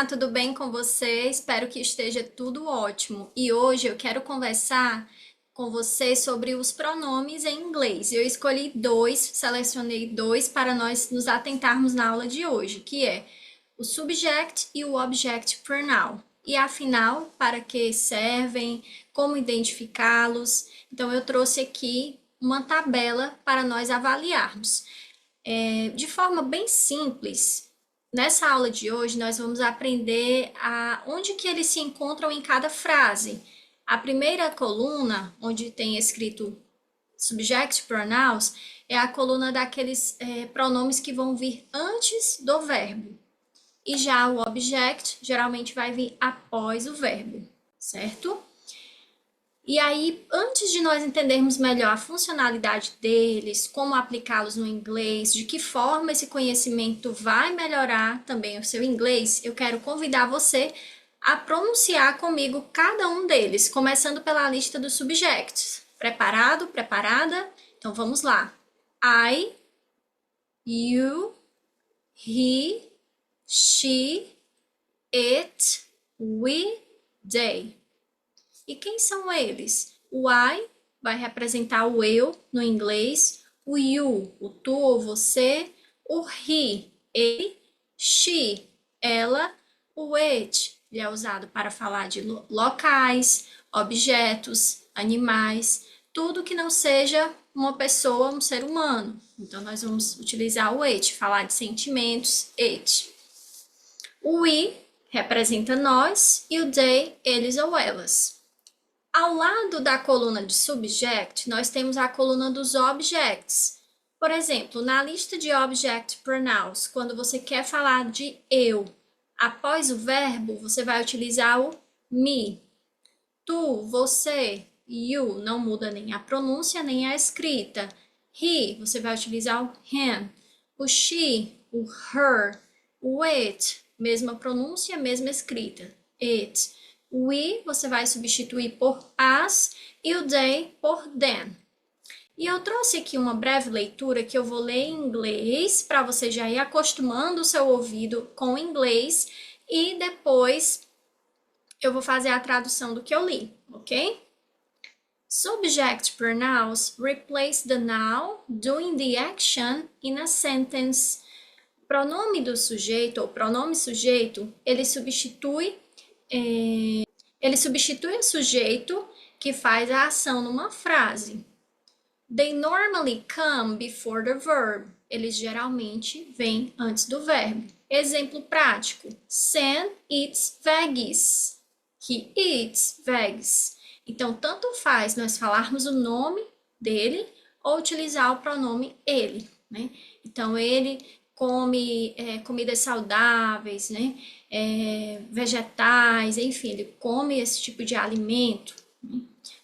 Olá, tudo bem com você? Espero que esteja tudo ótimo. E hoje eu quero conversar com você sobre os pronomes em inglês. Eu escolhi dois, selecionei dois para nós nos atentarmos na aula de hoje, que é o subject e o object pronoun. E afinal, para que servem, como identificá-los? Então eu trouxe aqui uma tabela para nós avaliarmos. De forma bem simples, nessa aula de hoje nós vamos aprender onde que eles se encontram em cada frase. A primeira coluna, onde tem escrito subject pronouns, é a coluna daqueles pronomes que vão vir antes do verbo. E já o object geralmente vai vir após o verbo, certo? E aí, antes de nós entendermos melhor a funcionalidade deles, como aplicá-los no inglês, de que forma esse conhecimento vai melhorar também o seu inglês, eu quero convidar você a pronunciar comigo cada um deles, começando pela lista dos subjects. Preparado? Preparada? Então vamos lá. I, you, he, she, it, we, they. E quem são eles? O I vai representar o eu no inglês, o you, o tu ou você, o he, ele, she, ela, o it, ele é usado para falar de locais, objetos, animais, tudo que não seja uma pessoa, um ser humano. Então, nós vamos utilizar o it, falar de sentimentos, it. O we representa nós e o they, eles ou elas. Ao lado da coluna de subject, nós temos a coluna dos objects. Por exemplo, na lista de object pronouns, quando você quer falar de eu, após o verbo, você vai utilizar o me. Tu, você, you, não muda nem a pronúncia nem a escrita. He, você vai utilizar o him. O she, o her. O it, mesma pronúncia, mesma escrita. It. We você vai substituir por as e o they por them. E eu trouxe aqui uma breve leitura que eu vou ler em inglês para você já ir acostumando o seu ouvido com o inglês e depois eu vou fazer a tradução do que eu li, ok? Subject pronouns replace the noun doing the action in a sentence. O pronome do sujeito ou pronome sujeito, ele substitui o sujeito que faz a ação numa frase. They normally come before the verb. Eles geralmente vêm antes do verbo. Exemplo prático. Sam eats veggies. He eats veggies. Então, tanto faz nós falarmos o nome dele ou utilizar o pronome ele, né? Então, ele come comidas saudáveis, né? Vegetais, enfim, ele come esse tipo de alimento.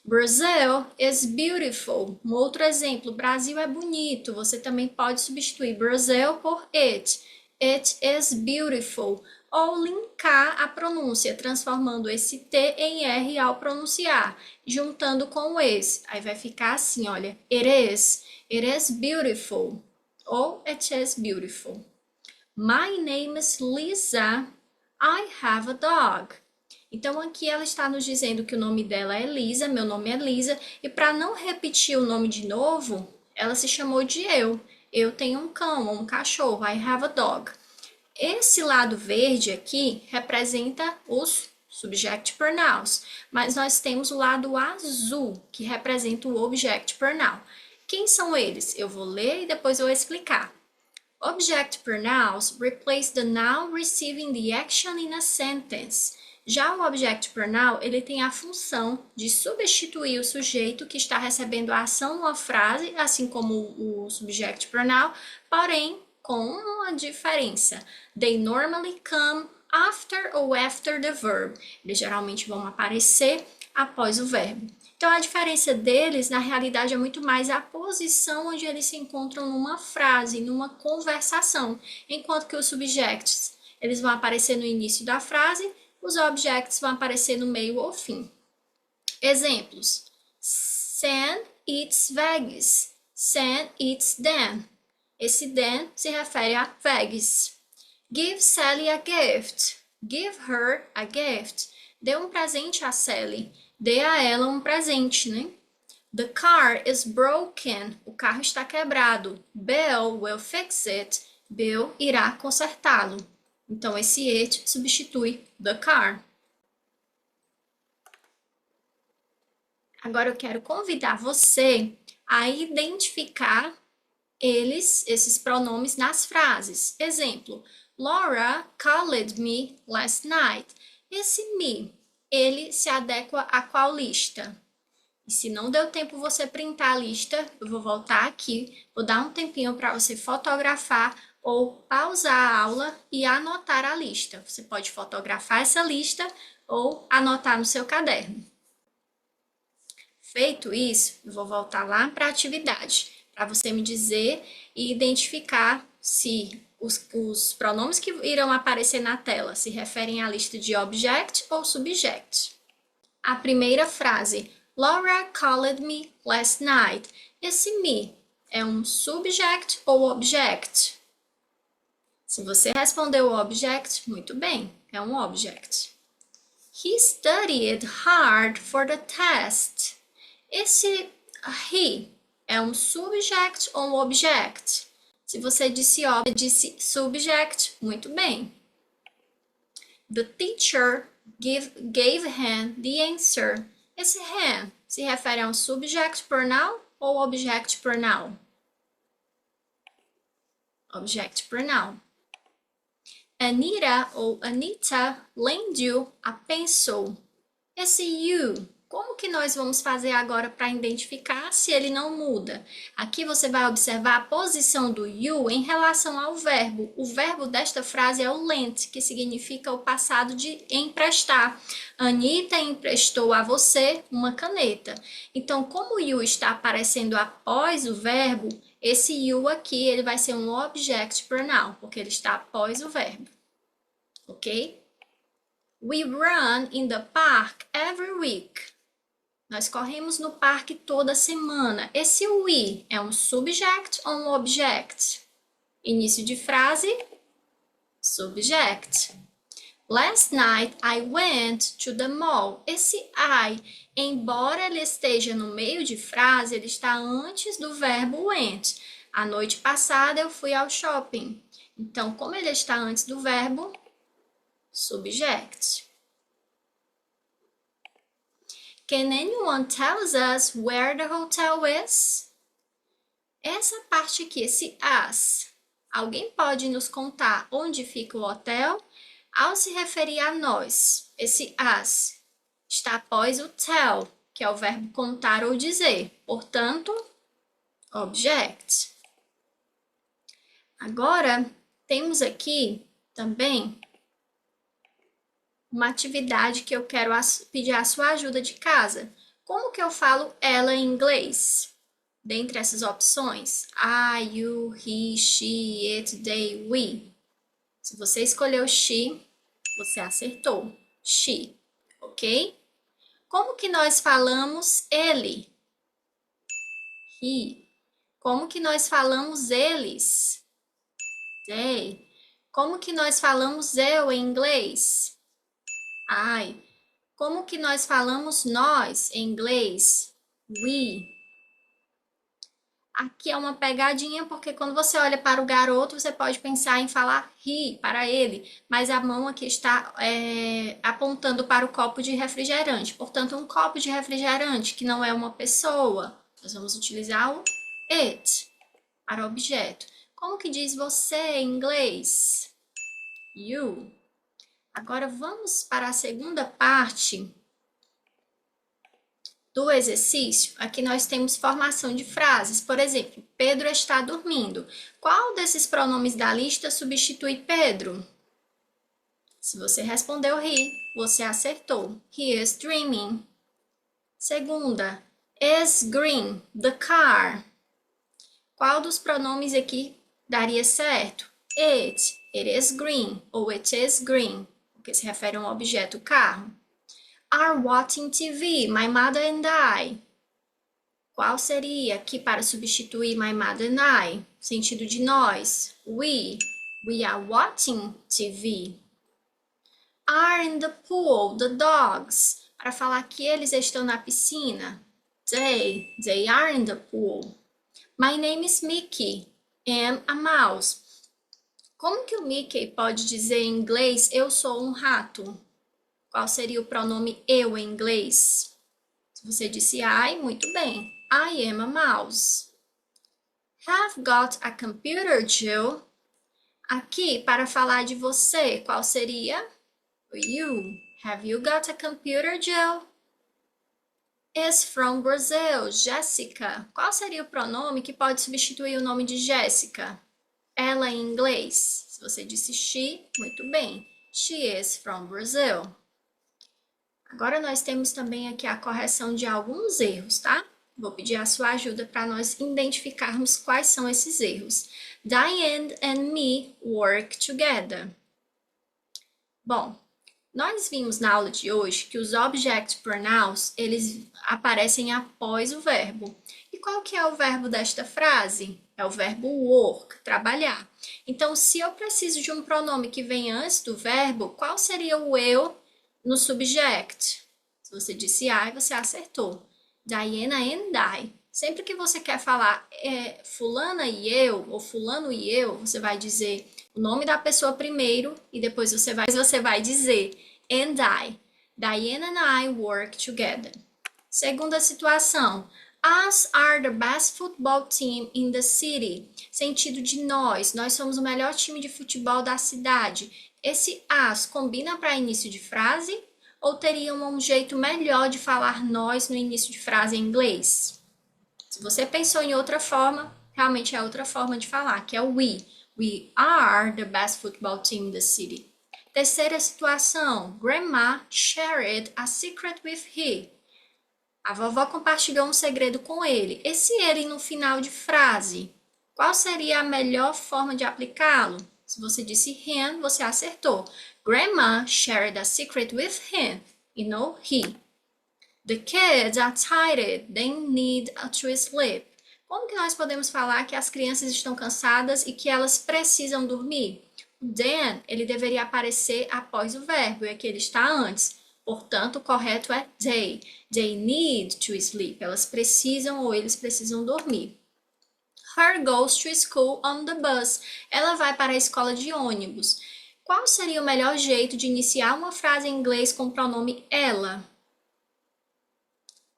Brazil is beautiful. Um outro exemplo, Brasil é bonito. Você também pode substituir Brazil por it. It is beautiful. Ou linkar a pronúncia, transformando esse T em R ao pronunciar, juntando com o is. Aí vai ficar assim, olha, it is beautiful. Ou it is beautiful. My name is Lisa. I have a dog. Então, aqui ela está nos dizendo que o nome dela é Lisa, meu nome é Lisa, e para não repetir o nome de novo, ela se chamou de eu. Eu tenho um cão, um cachorro, I have a dog. Esse lado verde aqui representa os subject pronouns, mas nós temos o lado azul, que representa o object pronoun. Quem são eles? Eu vou ler e depois eu vou explicar. Object pronouns replace the noun receiving the action in a sentence. Já o object pronoun, ele tem a função de substituir o sujeito que está recebendo a ação numa frase, assim como o subject pronoun, porém com uma diferença. They normally come after or after the verb. Eles geralmente vão aparecer após o verbo. Então, a diferença deles, na realidade, é muito mais a posição onde eles se encontram numa frase, numa conversação. Enquanto que os subjects, eles vão aparecer no início da frase, os objects vão aparecer no meio ou fim. Exemplos. Sam eats veggies. Sam eats them. Esse them se refere a veggies. Give Sally a gift. Give her a gift. Dê um presente a Sally. Dê a ela um presente, né? The car is broken. O carro está quebrado. Bill will fix it. Bill irá consertá-lo. Então, esse it substitui the car. Agora eu quero convidar você a identificar esses pronomes nas frases. Exemplo, Laura called me last night. Esse me, ele se adequa a qual lista? E se não deu tempo você printar a lista, eu vou voltar aqui, vou dar um tempinho para você fotografar ou pausar a aula e anotar a lista. Você pode fotografar essa lista ou anotar no seu caderno. Feito isso, eu vou voltar lá para a atividade, para você me dizer e identificar se os pronomes que irão aparecer na tela se referem à lista de object ou subject. A primeira frase, Laura called me last night. Esse me é um subject ou object? Se você respondeu object, muito bem, é um object. He studied hard for the test. Esse he é um subject ou um object? Se você disse subject, muito bem. The teacher gave him the answer. Esse him se refere a um subject pronoun ou object pronoun? Object pronoun. Anita ou Anita lend you a pencil. Esse you, como que nós vamos fazer agora para identificar se ele não muda? Aqui você vai observar a posição do you em relação ao verbo. O verbo desta frase é o lent, que significa o passado de emprestar. Anita emprestou a você uma caneta. Então, como o you está aparecendo após o verbo, esse you aqui ele vai ser um object pronoun, porque ele está após o verbo. Ok? We run in the park every week. Nós corremos no parque toda semana. Esse we é um subject ou um object? Início de frase, subject. Last night I went to the mall. Esse I, embora ele esteja no meio de frase, ele está antes do verbo went. A noite passada eu fui ao shopping. Então, como ele está antes do verbo, subject. Can anyone tell us where the hotel is? Essa parte aqui, esse as. Alguém pode nos contar onde fica o hotel? Ao se referir a nós, esse as está após o tell, que é o verbo contar ou dizer. Portanto, object. Agora, temos aqui também uma atividade que eu quero pedir a sua ajuda de casa. Como que eu falo ela em inglês? Dentre essas opções, I, you, he, she, it, they, we. Se você escolheu she, você acertou. She, ok? Como que nós falamos ele? He. Como que nós falamos eles? They. Como que nós falamos eu em inglês? I. Como que nós falamos nós em inglês? We. Aqui é uma pegadinha, porque quando você olha para o garoto, você pode pensar em falar he, para ele, mas a mão aqui está apontando para o copo de refrigerante. Portanto, um copo de refrigerante, que não é uma pessoa, nós vamos utilizar o it para objeto. Como que diz você em inglês? You. Agora, vamos para a segunda parte do exercício. Aqui nós temos formação de frases. Por exemplo, Pedro está dormindo. Qual desses pronomes da lista substitui Pedro? Se você respondeu he, você acertou. He is dreaming. Segunda, is green, the car. Qual dos pronomes aqui daria certo? It is green ou it is green, porque se refere a um objeto, carro. Are watching TV, my mother and I. Qual seria aqui para substituir my mother and I? Sentido de nós. We are watching TV. are in the pool, the dogs. Para falar que eles estão na piscina. They are in the pool. My name is Mickey. Am a mouse. Como que o Mickey pode dizer em inglês eu sou um rato? Qual seria o pronome eu em inglês? Se você disse I, muito bem. I am a mouse. Have got a computer, Jill? Aqui, para falar de você, qual seria? You. Have you got a computer, Jill? Is from Brazil, Jessica. Qual seria o pronome que pode substituir o nome de Jéssica? Ela em inglês. Se você disse she, muito bem. She is from Brazil. Agora nós temos também aqui a correção de alguns erros, tá? Vou pedir a sua ajuda para nós identificarmos quais são esses erros. Diane and me work together. Bom, nós vimos na aula de hoje que os object pronouns, eles aparecem após o verbo. E qual que é o verbo desta frase? É o verbo work, trabalhar. Então, se eu preciso de um pronome que vem antes do verbo, qual seria o eu no subject? Se você disse I, você acertou. Diana and I. Sempre que você quer falar fulana e eu, ou fulano e eu, você vai dizer o nome da pessoa primeiro e depois você vai dizer and I. Diana and I work together. Segunda situação. Us are the best football team in the city. Sentido de nós. Nós somos o melhor time de futebol da cidade. Esse us combina para início de frase? Ou teria um jeito melhor de falar nós no início de frase em inglês? Se você pensou em outra forma, realmente é outra forma de falar, que é o we. We are the best football team in the city. Terceira situação. Grandma shared a secret with he. A vovó compartilhou um segredo com ele. Esse ele no final de frase, qual seria a melhor forma de aplicá-lo? Se você disse him, você acertou. Grandma shared a secret with him, e não he. The kids are tired, they need to sleep. Como que nós podemos falar que as crianças estão cansadas e que elas precisam dormir? O then, ele deveria aparecer após o verbo, e aqui ele está antes. Portanto, o correto é they. They need to sleep. Elas precisam ou eles precisam dormir. Her goes to school on the bus. Ela vai para a escola de ônibus. Qual seria o melhor jeito de iniciar uma frase em inglês com o pronome ela?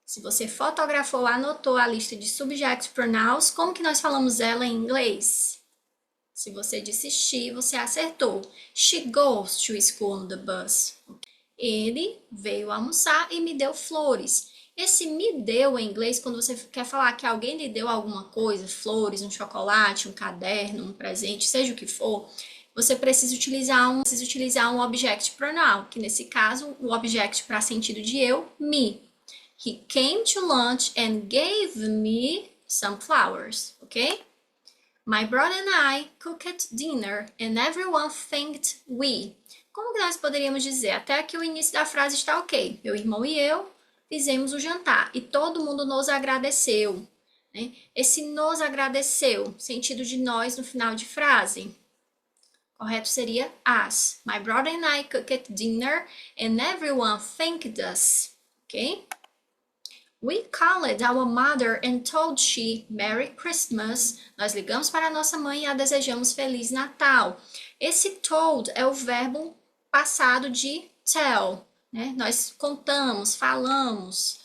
Se você fotografou ou anotou a lista de subject pronouns, como que nós falamos ela em inglês? Se você disse she, você acertou. She goes to school on the bus. Ele veio almoçar e me deu flores. Esse me deu em inglês, quando você quer falar que alguém lhe deu alguma coisa, flores, um chocolate, um caderno, um presente, seja o que for, você precisa utilizar um object pronoun, que nesse caso, o object para sentido de eu, me. He came to lunch and gave me some flowers, ok? My brother and I cooked dinner and everyone thanked we. Como que nós poderíamos dizer? Até aqui o início da frase está ok. Meu irmão e eu fizemos o jantar e todo mundo nos agradeceu. Né? Esse nos agradeceu, sentido de nós no final de frase. Correto seria us. My brother and I cooked dinner and everyone thanked us. Ok? We called our mother and told she Merry Christmas. Nós ligamos para a nossa mãe e a desejamos Feliz Natal. Esse told é o verbo passado de tell, né? Nós contamos, falamos.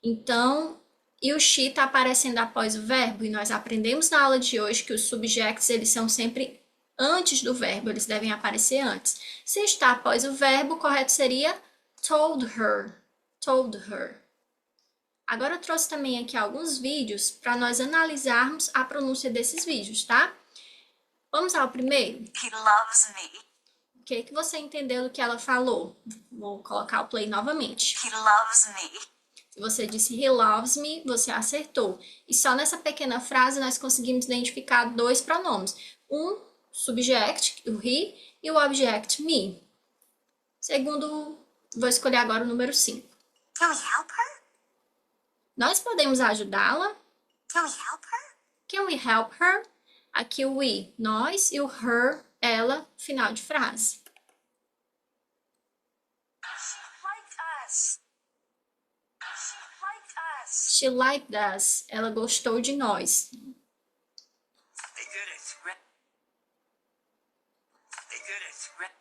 Então, e o she está aparecendo após o verbo, e nós aprendemos na aula de hoje que os subjects, eles são sempre antes do verbo, eles devem aparecer antes. Se está após o verbo, o correto seria told her, told her. Agora eu trouxe também aqui alguns vídeos para nós analisarmos a pronúncia desses vídeos, tá? Vamos ao primeiro? He loves me. O que você entendeu do que ela falou? Vou colocar o play novamente. He loves me. Se você disse he loves me, você acertou. E só nessa pequena frase nós conseguimos identificar dois pronomes. Um subject, o he, e o object me. Segundo, vou escolher agora o número 5. Can we help her? Nós podemos ajudá-la? Can we help her? Can we help her? Aqui o we, nós, e o her, ela, final de frase. us. She liked us. She liked us. Ela gostou de nós. They did it. They did it.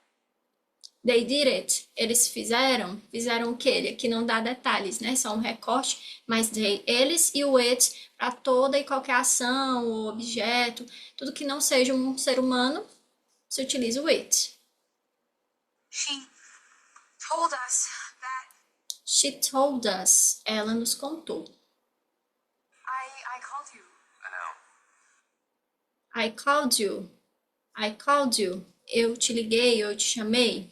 They did it. Eles fizeram. Fizeram o quê? Ele aqui não dá detalhes, né? Só um recorte. Mas eles e o it para toda e qualquer ação ou objeto. Tudo que não seja um ser humano, se utiliza o it. She told us that She told us. Ela nos contou. I called you. I know. I called you. I called you. Eu te liguei, eu te chamei.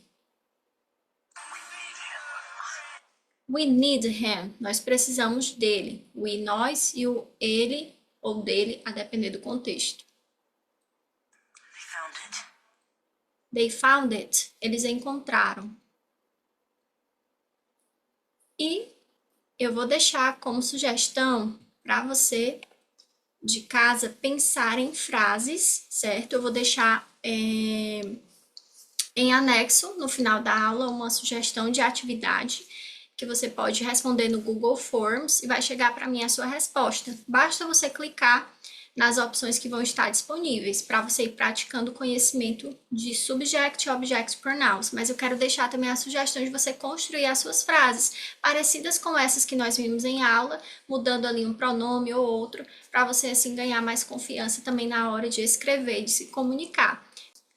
We need him. Nós precisamos dele. We, nós e o ele ou dele, a depender do contexto. They found it. They found it. Eles encontraram. E eu vou deixar como sugestão para você de casa pensar em frases, certo? Eu vou deixar em anexo no final da aula uma sugestão de atividade que você pode responder no Google Forms e vai chegar para mim a sua resposta. Basta você clicar nas opções que vão estar disponíveis para você ir praticando o conhecimento de subject e object pronouns. Mas eu quero deixar também a sugestão de você construir as suas frases parecidas com essas que nós vimos em aula, mudando ali um pronome ou outro, para você assim ganhar mais confiança também na hora de escrever e de se comunicar.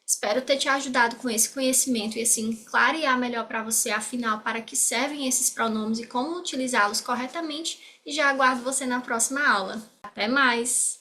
Espero ter te ajudado com esse conhecimento e assim clarear melhor para você, afinal, para que servem esses pronomes e como utilizá-los corretamente. E já aguardo você na próxima aula. Até mais!